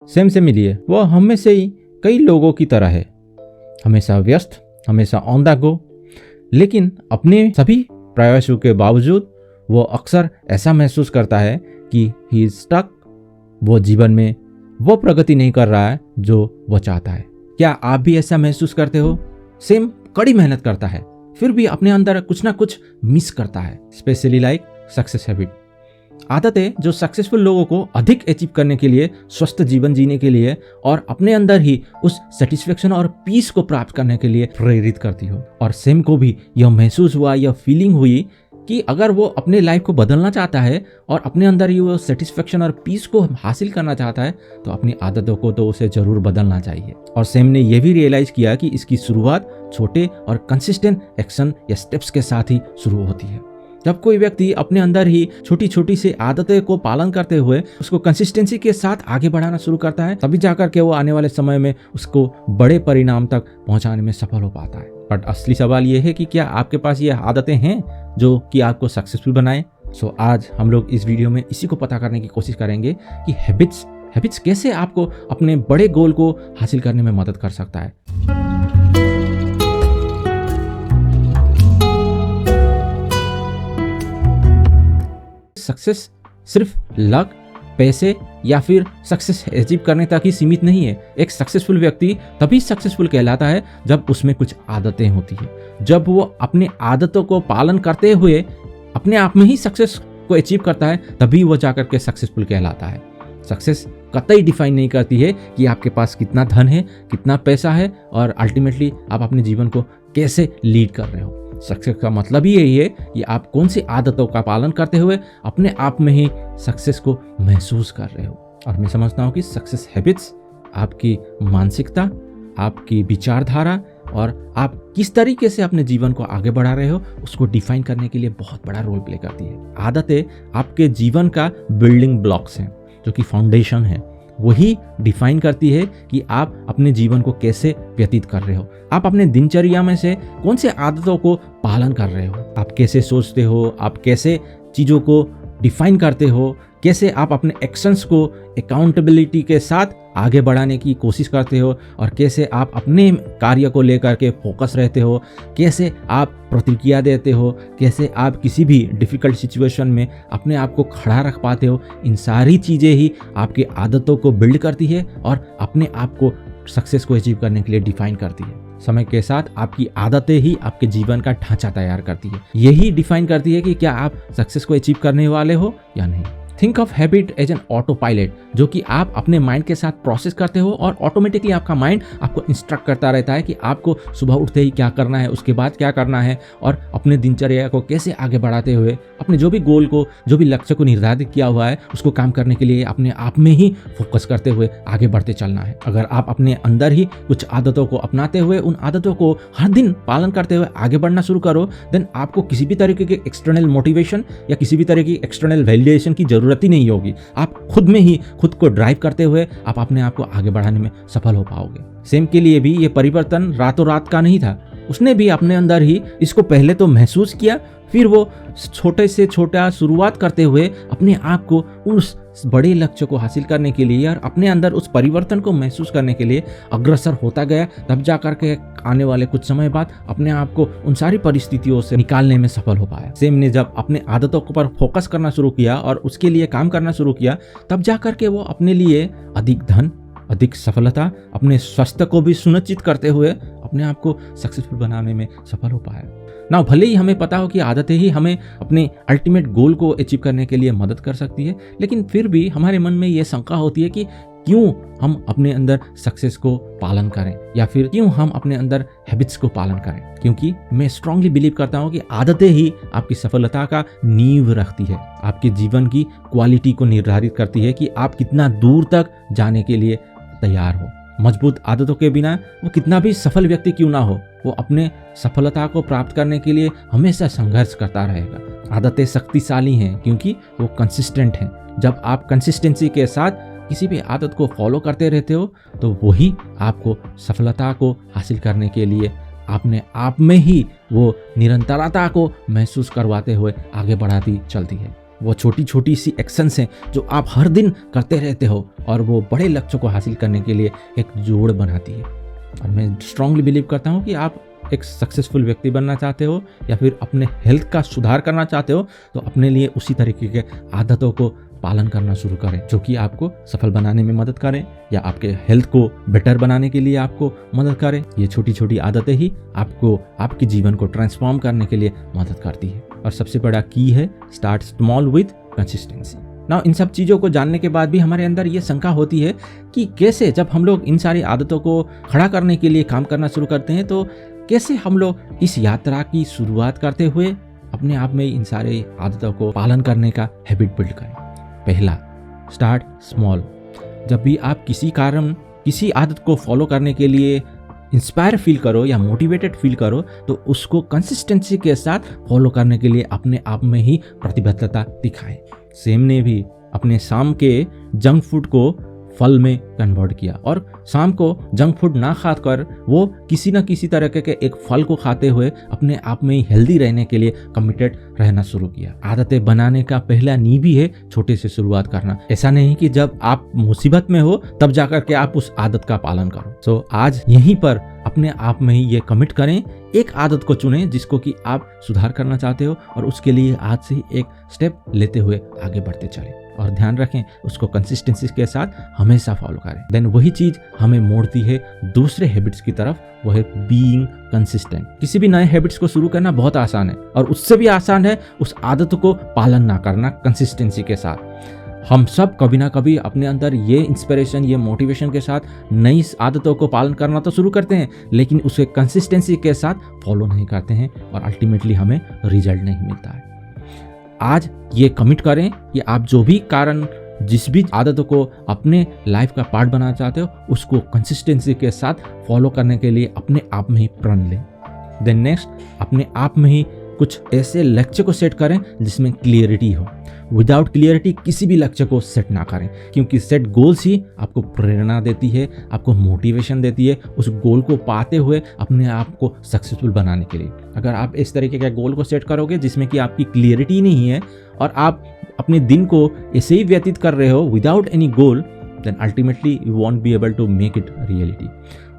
Same से मिलिए, वो हम में से ही कई लोगों की तरह है, हमेशा व्यस्त, हमेशा ऑन द गो, लेकिन अपने सभी प्रयासों के बावजूद वो अक्सर ऐसा महसूस करता है कि ही इज स्टक, वो जीवन में वो प्रगति नहीं कर रहा है जो वो चाहता है। क्या आप भी ऐसा महसूस करते हो? सेम कड़ी मेहनत करता है, फिर भी अपने अंदर कुछ ना कुछ मिस करता है, स्पेशली लाइक सक्सेस हैबिट। आदतें जो सक्सेसफुल लोगों को अधिक अचीव करने के लिए, स्वस्थ जीवन जीने के लिए और अपने अंदर ही उस सेटिस्फेक्शन और पीस को प्राप्त करने के लिए प्रेरित करती हो। और सेम को भी यह महसूस हुआ, यह फीलिंग हुई कि अगर वो अपने लाइफ को बदलना चाहता है और अपने अंदर ही वो सेटिस्फेक्शन और पीस को हासिल करना चाहता है, तो अपनी आदतों को तो उसे जरूर बदलना चाहिए। और सेम ने यह भी रियलाइज किया कि इसकी शुरुआत छोटे और कंसिस्टेंट एक्शन या स्टेप्स के साथ ही शुरू होती है। जब कोई व्यक्ति अपने अंदर ही छोटी छोटी से आदतें को पालन करते हुए उसको कंसिस्टेंसी के साथ आगे बढ़ाना शुरू करता है, तभी जाकर के वो आने वाले समय में उसको बड़े परिणाम तक पहुंचाने में सफल हो पाता है। बट असली सवाल ये है कि क्या आपके पास ये आदतें हैं जो कि आपको सक्सेसफुल बनाए? सो आज हम लोग इस वीडियो में इसी को पता करने की कोशिश करेंगे कि हैबिट्स कैसे आपको अपने बड़े गोल को हासिल करने में मदद कर सकता है। सक्सेस सिर्फ लक, पैसे या फिर सक्सेस अचीव करने तक ही सीमित नहीं है। एक सक्सेसफुल व्यक्ति तभी सक्सेसफुल कहलाता है जब उसमें कुछ आदतें होती है, जब वो अपने आदतों को पालन करते हुए अपने आप में ही सक्सेस को अचीव करता है, तभी वो जाकर के सक्सेसफुल कहलाता है। सक्सेस कतई डिफाइन नहीं करती है कि आपके पास कितना धन है, कितना पैसा है और अल्टीमेटली आप अपने जीवन को कैसे लीड कर रहे हो। सक्सेस का मतलब ही यही है कि आप कौन सी आदतों का पालन करते हुए अपने आप में ही सक्सेस को महसूस कर रहे हो। और मैं समझता हूँ कि सक्सेस हैबिट्स आपकी मानसिकता, आपकी विचारधारा और आप किस तरीके से अपने जीवन को आगे बढ़ा रहे हो उसको डिफाइन करने के लिए बहुत बड़ा रोल प्ले करती है। आदतें आपके जीवन का बिल्डिंग ब्लॉक्स हैं, जो कि फाउंडेशन है। वही डिफाइन करती है कि आप अपने जीवन को कैसे व्यतीत कर रहे हो, आप अपने दिनचर्या में से कौन से आदतों को पालन कर रहे हो, आप कैसे सोचते हो, आप कैसे चीज़ों को डिफाइन करते हो, कैसे आप अपने एक्शंस को अकाउंटेबिलिटी के साथ आगे बढ़ाने की कोशिश करते हो और कैसे आप अपने कार्य को लेकर के फोकस रहते हो, कैसे आप प्रतिक्रिया देते हो, कैसे आप किसी भी डिफ़िकल्ट सिचुएशन में अपने आप को खड़ा रख पाते हो। इन सारी चीज़ें ही आपकी आदतों को बिल्ड करती है और अपने आप को सक्सेस को अचीव करने के लिए डिफाइन करती है। समय के साथ आपकी आदतें ही आपके जीवन का ढांचा तैयार करती है। यही डिफाइन करती है कि क्या आप सक्सेस को अचीव करने वाले हो या नहीं। Think of habit as an autopilot, जो कि आप अपने माइंड के साथ प्रोसेस करते हो और ऑटोमेटिकली आपका माइंड आपको इंस्ट्रक्ट करता रहता है कि आपको सुबह उठते ही क्या करना है, उसके बाद क्या करना है और अपने दिनचर्या को कैसे आगे बढ़ाते हुए अपने जो भी गोल को, जो भी लक्ष्य को निर्धारित किया हुआ है उसको काम करने के लिए अपने आप में ही फोकस करते हुए आगे बढ़ते चलना है। अगर आप अपने अंदर ही कुछ आदतों को अपनाते हुए उन आदतों को हर दिन पालन करते हुए आगे बढ़ना शुरू करो, देन आपको किसी भी तरीके के एक्सटर्नल मोटिवेशन या किसी भी तरह की एक्सटर्नल वैलिडेशन की जरूरत ही नहीं होगी। आप खुद में ही खुद को ड्राइव करते हुए आप अपने आप को आगे बढ़ाने में सफल हो पाओगे। सेम के लिए भी ये परिवर्तन रातों रात का नहीं था। उसने भी अपने अंदर ही इसको पहले तो महसूस किया, फिर वो छोटे से छोटा शुरुआत करते हुए अपने आप को उस बड़े लक्ष्य को हासिल करने के लिए और अपने अंदर उस परिवर्तन को महसूस करने के लिए अग्रसर होता गया। तब जाकर के आने वाले कुछ समय बाद अपने आप को उन सारी परिस्थितियों से निकालने में सफल हो पाया। सेम ने जब अपने आदतों पर फोकस करना शुरू किया और उसके लिए काम करना शुरू किया, तब जाकर के वो अपने लिए अधिक धन, अधिक सफलता, अपने स्वास्थ्य को भी सुनिश्चित करते हुए अपने आप को सक्सेसफुल बनाने में सफल हो पाया। ना भले ही हमें पता हो कि आदतें ही हमें अपने अल्टीमेट गोल को अचीव करने के लिए मदद कर सकती है, लेकिन फिर भी हमारे मन में ये शंका होती है कि क्यों हम अपने अंदर सक्सेस को पालन करें या फिर क्यों हम अपने अंदर हैबिट्स को पालन करें। क्योंकि मैं स्ट्रांगली बिलीव करता हूँ कि आदतें ही आपकी सफलता का नींव रखती है, आपके जीवन की क्वालिटी को निर्धारित करती है कि आप कितना दूर तक जाने के लिए तैयार हो। मजबूत आदतों के बिना वो कितना भी सफल व्यक्ति क्यों ना हो, वो अपने सफलता को प्राप्त करने के लिए हमेशा संघर्ष करता रहेगा। आदतें शक्तिशाली हैं क्योंकि वो कंसिस्टेंट हैं। जब आप कंसिस्टेंसी के साथ किसी भी आदत को फॉलो करते रहते हो तो वही आपको सफलता को हासिल करने के लिए अपने आप में ही वो निरंतरता को महसूस करवाते हुए आगे बढ़ाती चलती है। वो छोटी छोटी सी एक्शंस हैं जो आप हर दिन करते रहते हो और वो बड़े लक्ष्यों को हासिल करने के लिए एक जोड़ बनाती है। और मैं स्ट्रांगली बिलीव करता हूँ कि आप एक सक्सेसफुल व्यक्ति बनना चाहते हो या फिर अपने हेल्थ का सुधार करना चाहते हो तो अपने लिए उसी तरीके के आदतों को पालन करना शुरू करें जो कि आपको सफल बनाने में मदद करें या आपके हेल्थ को बेटर बनाने के लिए आपको मदद करें। ये छोटी छोटी आदतें ही आपको आपके जीवन को ट्रांसफॉर्म करने के लिए मदद करती है। और सबसे बड़ा की है स्टार्ट स्मॉल विद कंसिस्टेंसी। ना इन सब चीज़ों को जानने के बाद भी हमारे अंदर ये शंका होती है कि कैसे जब हम लोग इन सारी आदतों को खड़ा करने के लिए काम करना शुरू करते हैं तो कैसे हम लोग इस यात्रा की शुरुआत करते हुए अपने आप में इन सारे आदतों को पालन करने का हैबिट बिल्ड करें। पहला, स्टार्ट स्मॉल। जब भी आप किसी कारण किसी आदत को फॉलो करने के लिए इंस्पायर फील करो या मोटिवेटेड फील करो तो उसको कंसिस्टेंसी के साथ फॉलो करने के लिए अपने आप में ही प्रतिबद्धता दिखाएं। सेम ने भी अपने शाम के जंक फूड को फल में कन्वर्ट किया और शाम को जंक फूड ना खाकर वो किसी न किसी तरह के एक फल को खाते हुए अपने आप में ही हेल्दी रहने के लिए कमिटेड रहना शुरू किया। आदतें बनाने का पहला नींव भी है छोटे से शुरुआत करना। ऐसा नहीं कि जब आप मुसीबत में हो तब जाकर के आप उस आदत का पालन करो। सो आज यहीं पर अपने आप में ही ये कमिट करें, एक आदत को चुनें जिसको कि आप सुधार करना चाहते हो और उसके लिए आज से ही एक स्टेप लेते हुए आगे बढ़ते चलें और ध्यान रखें उसको कंसिस्टेंसी के साथ हमेशा फॉलो करें। देन वही चीज हमें मोड़ती है दूसरे हैबिट्स की तरफ, वो है बीइंग कंसिस्टेंट। किसी भी नए हैबिट्स को शुरू करना बहुत आसान है और उससे भी आसान है उस आदत को पालन ना करना कंसिस्टेंसी के साथ। हम सब कभी ना कभी अपने अंदर ये इंस्पिरेशन ये मोटिवेशन के साथ नई आदतों को पालन करना तो शुरू करते हैं लेकिन उसे कंसिस्टेंसी के साथ फॉलो नहीं करते हैं और अल्टीमेटली हमें रिजल्ट नहीं मिलता है। आज ये कमिट करें कि आप जो भी कारण जिस भी आदतों को अपने लाइफ का पार्ट बनाना चाहते हो उसको कंसिस्टेंसी के साथ फॉलो करने के लिए अपने आप में ही प्रण लें। देन नेक्स्ट, अपने आप में ही कुछ ऐसे लक्ष्य को सेट करें जिसमें क्लियरिटी हो। विदाउट क्लियरिटी किसी भी लक्ष्य को सेट ना करें क्योंकि सेट गोल्स ही आपको प्रेरणा देती है, आपको मोटिवेशन देती है उस गोल को पाते हुए अपने आप को सक्सेसफुल बनाने के लिए। अगर आप इस तरीके के गोल को सेट करोगे जिसमें कि आपकी क्लियरिटी नहीं है और आप अपने दिन को ऐसे ही व्यतीत कर रहे हो without any goal, then ultimately you won't be able to make it reality.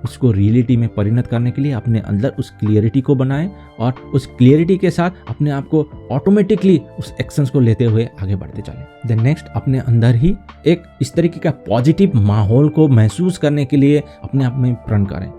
उसको रियलिटी में परिणत करने के लिए अपने अंदर उस क्लियरिटी को बनाएं और उस क्लियरिटी के साथ अपने आप को ऑटोमेटिकली उस एक्शंस को लेते हुए आगे बढ़ते चलें। देन नेक्स्ट, अपने अंदर ही एक इस तरीके का पॉजिटिव माहौल को महसूस करने के लिए अपने आप में प्रण करें।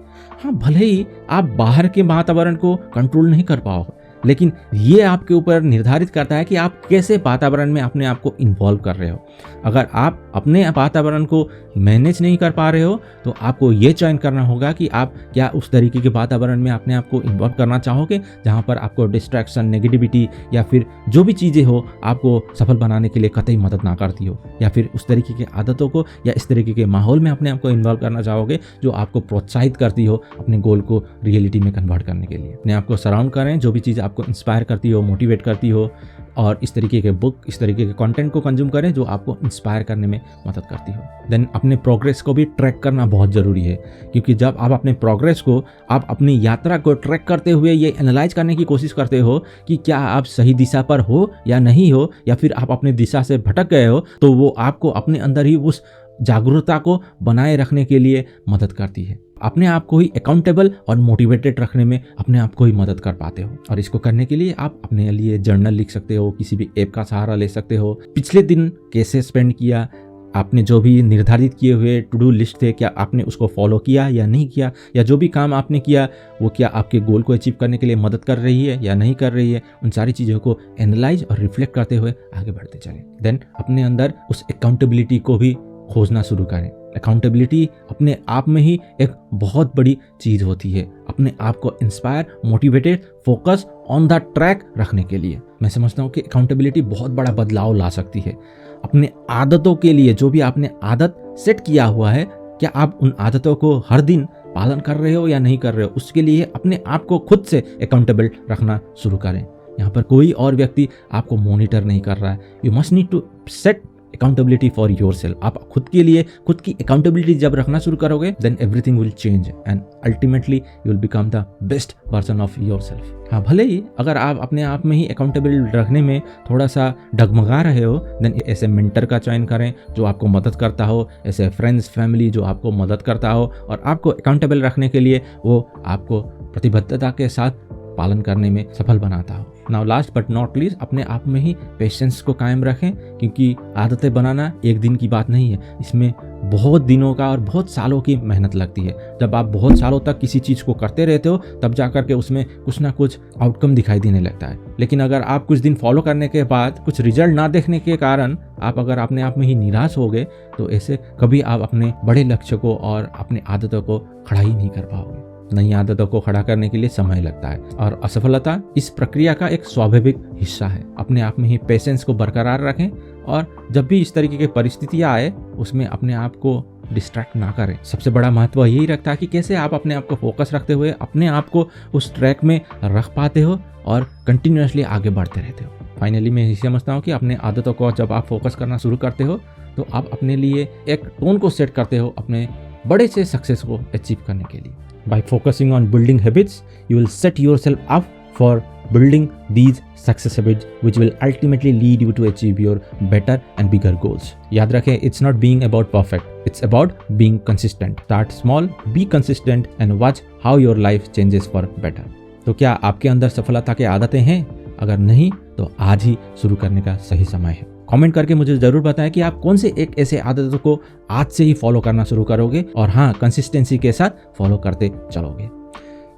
हाँ, भले ही आप बाहर के वातावरण को कंट्रोल नहीं कर पाओ लेकिन ये आपके ऊपर निर्धारित करता है कि आप कैसे वातावरण में अपने आप को इन्वॉल्व कर रहे हो। अगर आप अपने वातावरण को मैनेज नहीं कर पा रहे हो तो आपको ये चयन करना होगा कि आप क्या उस तरीके के वातावरण में अपने आप को इन्वॉल्व करना चाहोगे जहाँ पर आपको डिस्ट्रैक्शन, नेगेटिविटी या फिर जो भी चीज़ें हो आपको सफल बनाने के लिए कतई मदद ना करती हो, या फिर उस तरीके की आदतों को या इस तरीके के माहौल में अपने आप को इन्वॉल्व करना चाहोगे जो आपको प्रोत्साहित करती हो अपने गोल को रियलिटी में कन्वर्ट करने के लिए। अपने आप को सराउंड करें जो भी चीज़ आपको इंस्पायर करती हो, मोटिवेट करती हो और इस तरीके के बुक, इस तरीके के कंटेंट को कंज्यूम करें जो आपको इंस्पायर करने में मदद करती हो। देन अपने प्रोग्रेस को भी ट्रैक करना बहुत ज़रूरी है क्योंकि जब आप अपने प्रोग्रेस को, आप अपनी यात्रा को ट्रैक करते हुए ये एनालाइज करने की कोशिश करते हो कि क्या आप सही दिशा पर हो या नहीं हो या फिर आप अपनी दिशा से भटक गए हो, तो वो आपको अपने अंदर ही उस जागरूकता को बनाए रखने के लिए मदद करती है। अपने आप को ही अकाउंटेबल और मोटिवेटेड रखने में अपने आप को ही मदद कर पाते हो। और इसको करने के लिए आप अपने लिए जर्नल लिख सकते हो, किसी भी ऐप का सहारा ले सकते हो। पिछले दिन कैसे स्पेंड किया, आपने जो भी निर्धारित किए हुए टू डू लिस्ट थे क्या आपने उसको फॉलो किया या नहीं किया, या जो भी काम आपने किया वो क्या आपके गोल को अचीव करने के लिए मदद कर रही है या नहीं कर रही है। उन सारी चीज़ों को एनालाइज और रिफ्लेक्ट करते हुए आगे बढ़ते चलें। देन अपने अंदर उस अकाउंटेबिलिटी को भी खोजना शुरू करें। अकाउंटेबिलिटी अपने आप में ही एक बहुत बड़ी चीज़ होती है अपने आप को inspire, motivated, focus on the track रखने के लिए। मैं समझता हूँ कि अकाउंटेबिलिटी बहुत बड़ा बदलाव ला सकती है अपने आदतों के लिए। जो भी आपने आदत सेट किया हुआ है, क्या आप उन आदतों को हर दिन पालन कर रहे हो या नहीं कर रहे हो, उसके लिए अपने आप को खुद से अकाउंटेबल रखना शुरू करें। यहाँ पर कोई और व्यक्ति आपको मॉनिटर नहीं कर रहा है। You must need to set accountability for yourself. आप खुद के लिए खुद की अकाउंटेबिलिटी जब रखना शुरू करोगे, then everything will change and ultimately you will become the best version of yourself. हाँ, भले ही अगर आप अपने आप में ही अकाउंटेबल रखने में थोड़ा सा डगमगा रहे हो, देन ऐसे मेंटर का चयन करें जो आपको मदद करता हो, ऐसे फ्रेंड्स फैमिली जो आपको मदद करता हो और आपको अकाउंटेबल रखने के लिए वो आपको प्रतिबद्धता के साथ पालन करने में सफल बनाता हो। Now last but not least, अपने आप में ही पेशेंस को कायम रखें, क्योंकि आदतें बनाना एक दिन की बात नहीं है। इसमें बहुत दिनों का और बहुत सालों की मेहनत लगती है। जब आप बहुत सालों तक किसी चीज़ को करते रहते हो, तब जाकर के उसमें कुछ ना कुछ आउटकम दिखाई देने लगता है। लेकिन अगर आप कुछ दिन फॉलो करने के बाद कुछ रिजल्ट ना देखने के कारण आप अगर अपने आप में ही निराश हो गए, तो ऐसे कभी आप अपने बड़े लक्ष्य को और अपनी आदतों को खड़ा ही नहीं कर पाओगे। नई आदतों को खड़ा करने के लिए समय लगता है और असफलता इस प्रक्रिया का एक स्वाभाविक हिस्सा है। अपने आप में ही पेशेंस को बरकरार रखें और जब भी इस तरीके की परिस्थितियां आए, उसमें अपने आप को डिस्ट्रैक्ट ना करें। सबसे बड़ा महत्व यही रखता है कि कैसे आप अपने आप को फोकस रखते हुए अपने आप को उस ट्रैक में रख पाते हो और कंटिन्यूअसली आगे बढ़ते रहते हो। फाइनली मैं यही समझता हूँ कि अपने आदतों को जब आप फोकस करना शुरू करते हो, तो आप अपने लिए एक टोन को सेट करते हो अपने बड़े से सक्सेस को अचीव करने के लिए। By focusing on building habits, you will set yourself up for building these success habits, which will ultimately lead you to achieve your better and bigger goals. याद रखें, it's not being about perfect, it's about being consistent. Start small, be consistent, and watch how your life changes for better. तो क्या आपके अंदर सफलता की आदतें हैं? अगर नहीं, तो आज ही शुरू करने का सही समय है। कमेंट करके मुझे ज़रूर बताएं कि आप कौन से एक ऐसे आदतों को आज से ही फॉलो करना शुरू करोगे और हाँ, कंसिस्टेंसी के साथ फॉलो करते चलोगे।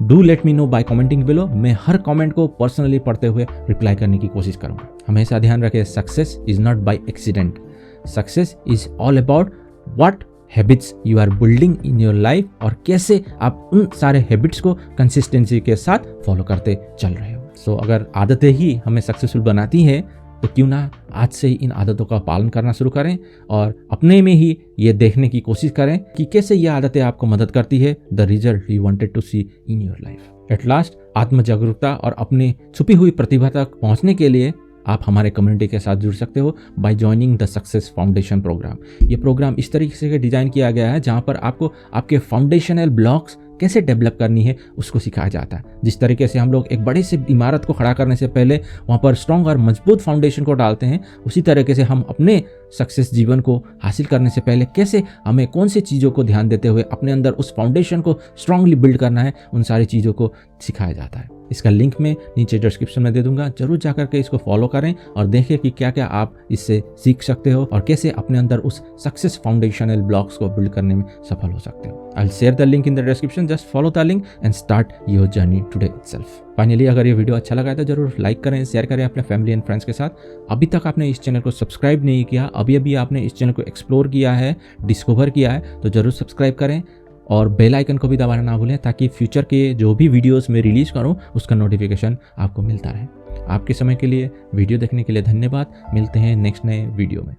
Do let me know by commenting below. मैं हर कमेंट को पर्सनली पढ़ते हुए रिप्लाई करने की कोशिश करूँगा। हमेशा ध्यान रखें, success is not by accident, success is all about what habits you are building in your life और कैसे आप उन सारे हैबिट्स को कंसिस्टेंसी के साथ फॉलो करते चल रहे हो। सो अगर आदतें ही हमें सक्सेसफुल बनाती हैं, तो क्यों ना आज से ही इन आदतों का पालन करना शुरू करें और अपने में ही ये देखने की कोशिश करें कि कैसे ये आदतें आपको मदद करती है the result you wanted to see in your life. At last, आत्म जागरूकता और अपनी छुपी हुई प्रतिभा तक पहुंचने के लिए आप हमारे कम्युनिटी के साथ जुड़ सकते हो by joining the success foundation program. ये प्रोग्राम इस तरीके से डिजाइन किया गया है जहां पर आपको आपके फाउंडेशनल ब्लॉक्स कैसे डेवलप करनी है उसको सिखाया जाता है। जिस तरीके से हम लोग एक बड़ी सी इमारत को खड़ा करने से पहले वहाँ पर स्ट्रॉन्ग और मजबूत फाउंडेशन को डालते हैं, उसी तरीके से हम अपने सक्सेस जीवन को हासिल करने से पहले कैसे हमें कौन सी चीज़ों को ध्यान देते हुए अपने अंदर उस फाउंडेशन को स्ट्रांगली बिल्ड करना है, उन सारी चीज़ों को सिखाया जाता है। इसका लिंक मैं नीचे डिस्क्रिप्शन में दे दूंगा। जरूर जाकर के इसको फॉलो करें और देखें कि क्या क्या आप इससे सीख सकते हो और कैसे अपने अंदर उस सक्सेस फाउंडेशनल ब्लॉक्स को बिल्ड करने में सफल हो सकते हो। I will share the link in the description. Just follow the link and start your journey today itself. Finally, अगर ये वीडियो अच्छा लगा है तो जरूर लाइक करें, शेयर करें अपने फैमिली एंड फ्रेंड्स के साथ। अभी तक आपने इस चैनल को सब्सक्राइब नहीं किया, अभी आपने इस चैनल को एक्सप्लोर किया है, डिस्कवर किया है, तो जरूर सब्सक्राइब करें और बेल आइकन को भी दबाना ना भूलें ताकि फ्यूचर के जो भी वीडियोस मैं रिलीज करूं उसका नोटिफिकेशन आपको मिलता रहे। आपके समय के लिए, वीडियो देखने के लिए धन्यवाद। मिलते हैं नेक्स्ट नए वीडियो में।